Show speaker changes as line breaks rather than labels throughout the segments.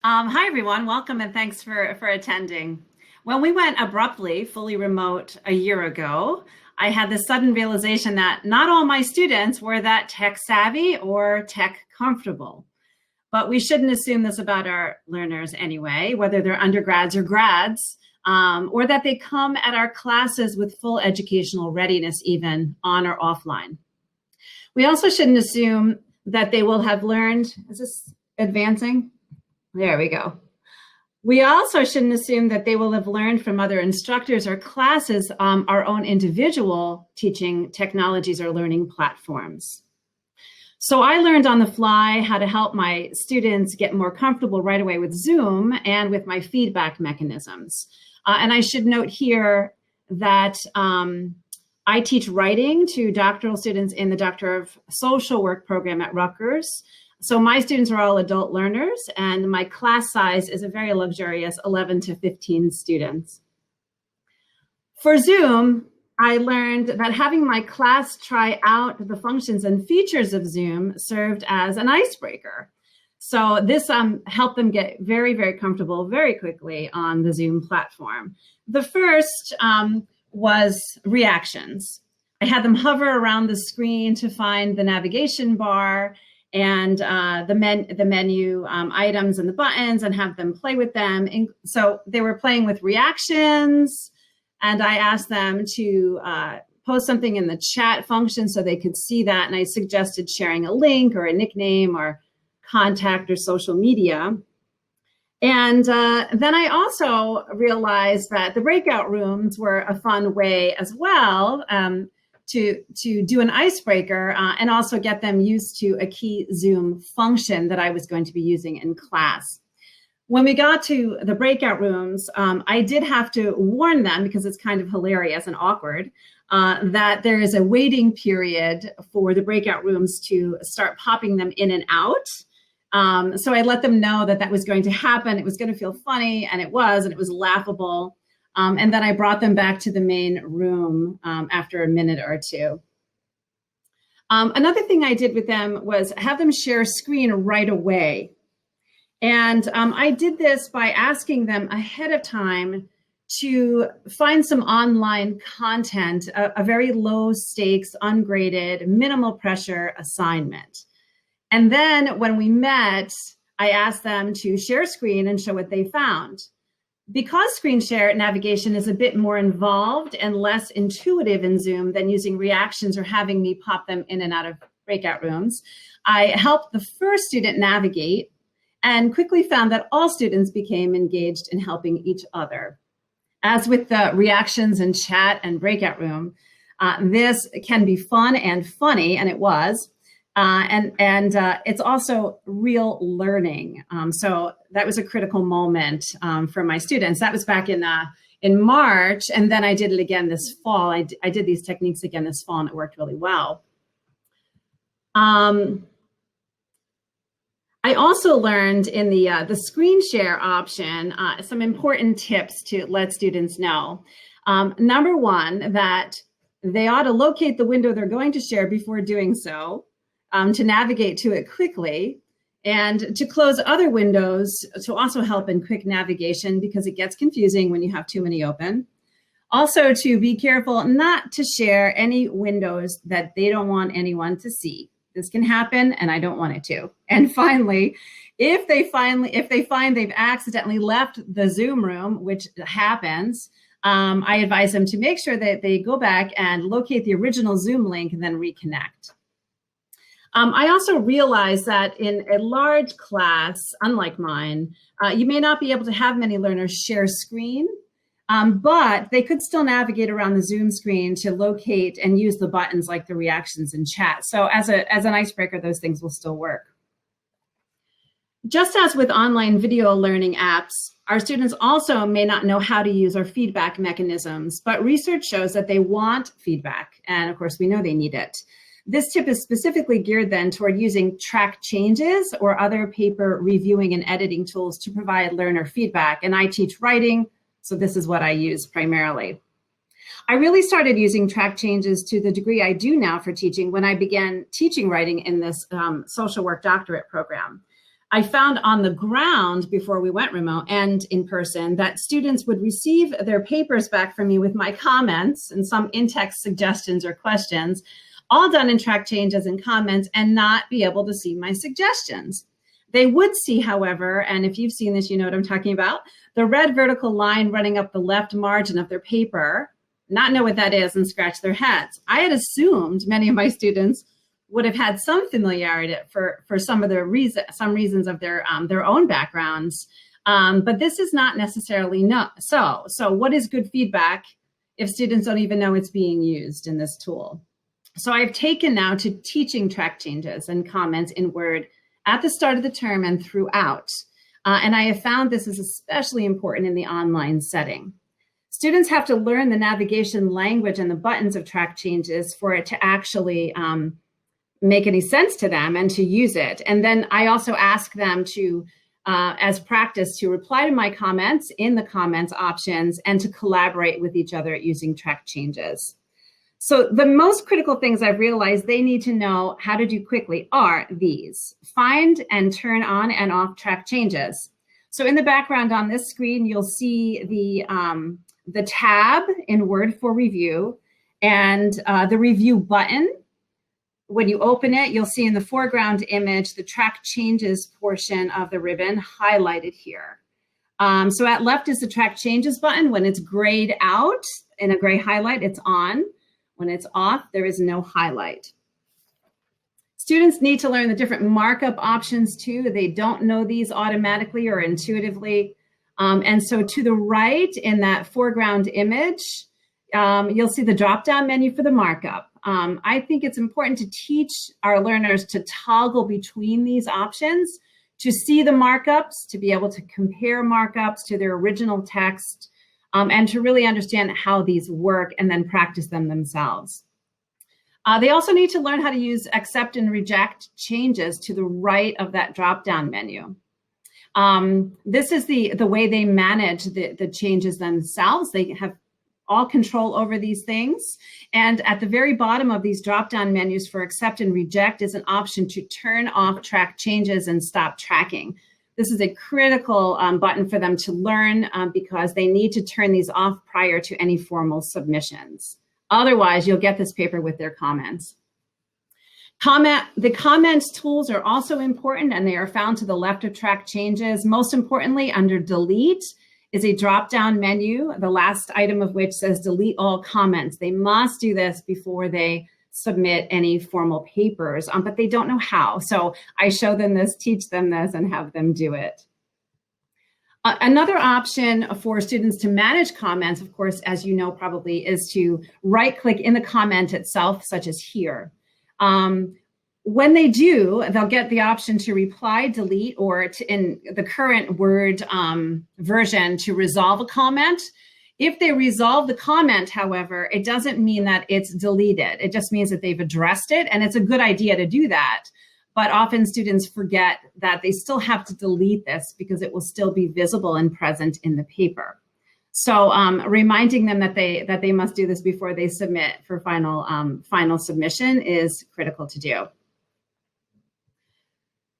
Hi, everyone. Welcome and thanks for attending. When we went abruptly, fully remote a year ago, I had this sudden realization that not all my students were that tech savvy or tech comfortable. But we shouldn't assume this about our learners anyway, whether they're undergrads or grads, or that they come at our classes with full educational readiness, even on or offline. We also shouldn't assume that they will have learned, is this advancing? There we go. We also shouldn't assume that they will have learned from other instructors or classes our own individual teaching technologies or learning platforms. So I learned on the fly how to help my students get more comfortable right away with Zoom and with my feedback mechanisms. And I should note here that I teach writing to doctoral students in the Doctor of Social Work program at Rutgers. So my students are all adult learners, and my class size is a very luxurious 11 to 15 students. For Zoom, I learned that having my class try out the functions and features of Zoom served as an icebreaker. So this helped them get very, very comfortable very quickly on the Zoom platform. The first was reactions. I had them hover around the screen to find the navigation bar and the menu items and the buttons and have them play with them. And so they were playing with reactions, and I asked them to post something in the chat function so they could see that. And I suggested sharing a link or a nickname or contact or social media. And then I also realized that the breakout rooms were a fun way as well to do an icebreaker and also get them used to a key Zoom function that I was going to be using in class. When we got to the breakout rooms, I did have to warn them, because it's kind of hilarious and awkward, that there is a waiting period for the breakout rooms to start popping them in and out. So I let them know that that was going to happen. It was going to feel funny, and it was laughable. And then I brought them back to the main room after a minute or two. Another thing I did with them was have them share screen right away. And I did this by asking them ahead of time to find some online content, a very low stakes, ungraded, minimal pressure assignment. And then when we met, I asked them to share screen and show what they found. Because screen share navigation is a bit more involved and less intuitive in Zoom than using reactions or having me pop them in and out of breakout rooms, I helped the first student navigate and quickly found that all students became engaged in helping each other. As with the reactions and chat and breakout room, this can be fun and funny, and it was. And it's also real learning. So that was a critical moment for my students. That was back in March, and then I did it again this fall. I did these techniques again this fall, and it worked really well. I also learned in the screen share option some important tips to let students know. Number one, that they ought to locate the window they're going to share before doing so. To navigate to it quickly, and to close other windows to also help in quick navigation, because it gets confusing when you have too many open. Also, to be careful not to share any windows that they don't want anyone to see. This can happen, and I don't want it to. And finally, if they find they've accidentally left the Zoom room, which happens, I advise them to make sure that they go back and locate the original Zoom link and then reconnect. I also realized that in a large class, unlike mine, you may not be able to have many learners share screen, but they could still navigate around the Zoom screen to locate and use the buttons like the reactions and chat. So as an icebreaker, those things will still work. Just as with online video learning apps, our students also may not know how to use our feedback mechanisms, but research shows that they want feedback. And of course, we know they need it. This tip is specifically geared then toward using track changes or other paper reviewing and editing tools to provide learner feedback. And I teach writing, so this is what I use primarily. I really started using track changes to the degree I do now for teaching when I began teaching writing in this social work doctorate program. I found on the ground before we went remote and in person that students would receive their papers back from me with my comments and some in-text suggestions or questions, all done in track changes and comments, and not be able to see my suggestions. They would see, however, and if you've seen this, you know what I'm talking about, the red vertical line running up the left margin of their paper, not know what that is and scratch their heads. I had assumed many of my students would have had some familiarity for some of the reasons of their own backgrounds, but this is not necessarily so. So what is good feedback if students don't even know it's being used in this tool? So I've taken now to teaching track changes and comments in Word at the start of the term and throughout, and I have found this is especially important in the online setting. Students have to learn the navigation language and the buttons of track changes for it to actually make any sense to them and to use it. And then I also ask them to, as practice, to reply to my comments in the comments options and to collaborate with each other using track changes. So the most critical things I've realized they need to know how to do quickly are these: find and turn on and off track changes. So in the background on this screen, you'll see the tab in Word for Review and the review button. When you open it, you'll see in the foreground image the track changes portion of the ribbon highlighted here. So at left is the track changes button. When it's grayed out in a gray highlight, it's on. When it's off, there is no highlight. Students need to learn the different markup options too. They don't know these automatically or intuitively. And so to the right in that foreground image, you'll see the drop-down menu for the markup. I think it's important to teach our learners to toggle between these options, to see the markups, to be able to compare markups to their original text, and to really understand how these work and then practice them themselves. They also need to learn how to use accept and reject changes to the right of that drop-down menu. This is the way they manage the changes themselves. They have all control over these things. And at the very bottom of these drop-down menus for accept and reject is an option to turn off track changes and stop tracking. This is a critical button for them to learn because they need to turn these off prior to any formal submissions. Otherwise, you'll get this paper with their comments. The comments tools are also important, and they are found to the left of track changes. Most importantly, under delete is a drop-down menu, the last item of which says delete all comments. They must do this before they submit any formal papers, but they don't know how. So I show them this, teach them this, and have them do it. Another option for students to manage comments, of course, as you know probably, is to right-click in the comment itself, such as here. When they do, they'll get the option to reply, delete, or in the current Word version, to resolve a comment. If they resolve the comment, however, it doesn't mean that it's deleted. It just means that they've addressed it, and it's a good idea to do that. But often students forget that they still have to delete this because it will still be visible and present in the paper. So reminding them that they must do this before they submit for final submission is critical to do.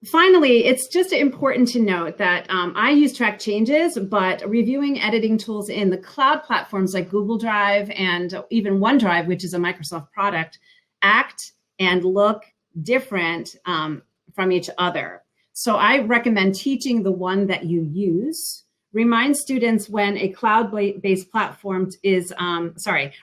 Finally, it's just important to note that I use track changes, but reviewing editing tools in the cloud platforms like Google Drive and even OneDrive, which is a Microsoft product, act and look different from each other. So I recommend teaching the one that you use. Remind students when a cloud-based platform is,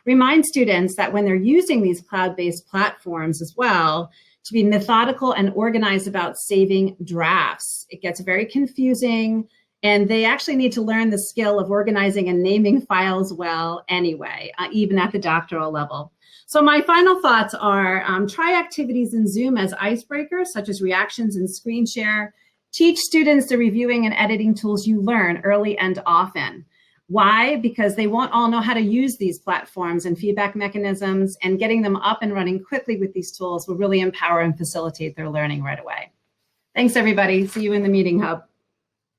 remind students that when they're using these cloud-based platforms as well, to be methodical and organized about saving drafts. It gets very confusing, and they actually need to learn the skill of organizing and naming files well anyway, even at the doctoral level. So my final thoughts are try activities in Zoom as icebreakers, such as reactions and screen share. Teach students the reviewing and editing tools you learn early and often. Why? Because they won't all know how to use these platforms and feedback mechanisms, and getting them up and running quickly with these tools will really empower and facilitate their learning right away. Thanks, everybody. See you in the Meeting Hub.